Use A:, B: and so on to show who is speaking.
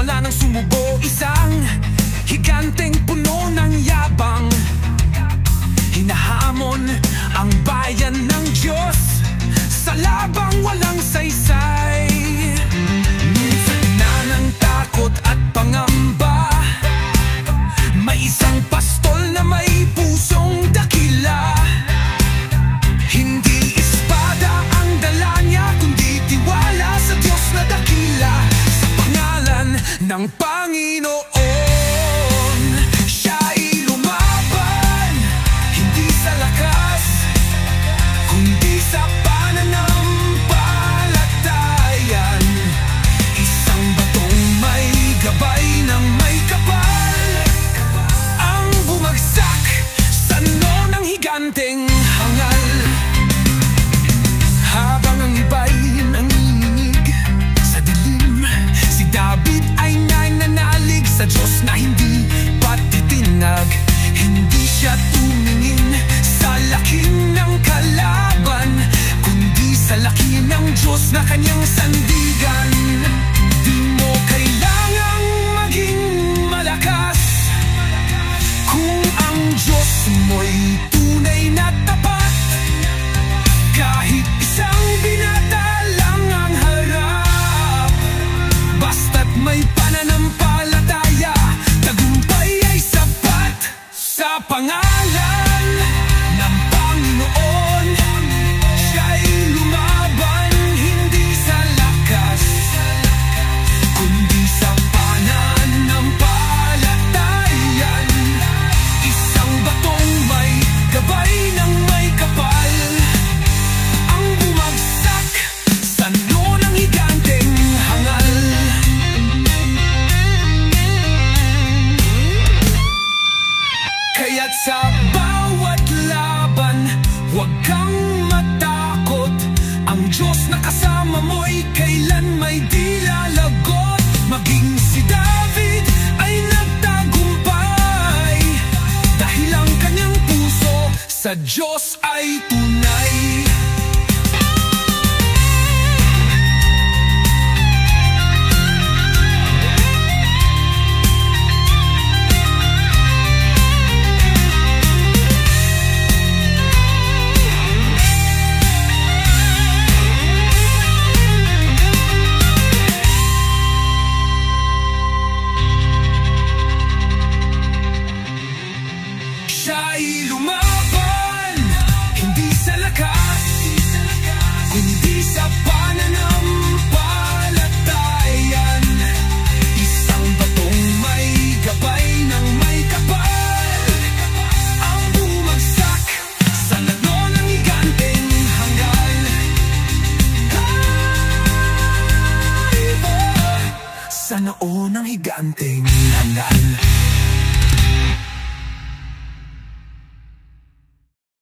A: wala nang sumubo. Isang higanteng puno ng yabang, hinahamon ang bayan ng Diyos sa labang walang saysay. Minsan na ng takot at pangamba, may isang pastol na may pusong dakila. Hindi espada ang dala niya, kundi tiwala sa Diyos na dakila. Sa pangalan ng Panginoon, siya'y lumaban, hindi sa lakas, kundi sa pananampalataya. Isang batong may gabay ng may kapal ang bumagsak sa no ng higanteng hangal. Habang ang iba'y nanginginig sa dilim, si David ay nananalig sa Diyos na hindi patitinag. Hindi siya tumingin sa laki ng kalaban, kundi sa laki ng Diyos na kanyang sandigan. Di mo kailangang maging malakas kung ang Diyos mo'y tunay na tapat. Kahit isang binata lang ang harap, basta't may pananampalataya, tagumpay ay sapat. Sa pangalan ng Panginoon, siya'y lumaban, hindi sa lakas, kundi sa pananampalatayan. Isang batong may gabay ng may kapal ang bumagsak sa no ng higanteng hangal. Kaya't sa bawat laban, huwag kang matakot. Ang Diyos na kasama mo'y kailan may di lalagot. Maging si David ay nagtagumpay dahil ang kanyang puso sa Diyos ay tunay. Siya'y lumaban, hindi sa lakas, kundi sa pananampalatayan. Isang batong may gabay ng may kapal ang bumagsak sa lano ng higanteng hangal. Sa noo ng higanteng hangal.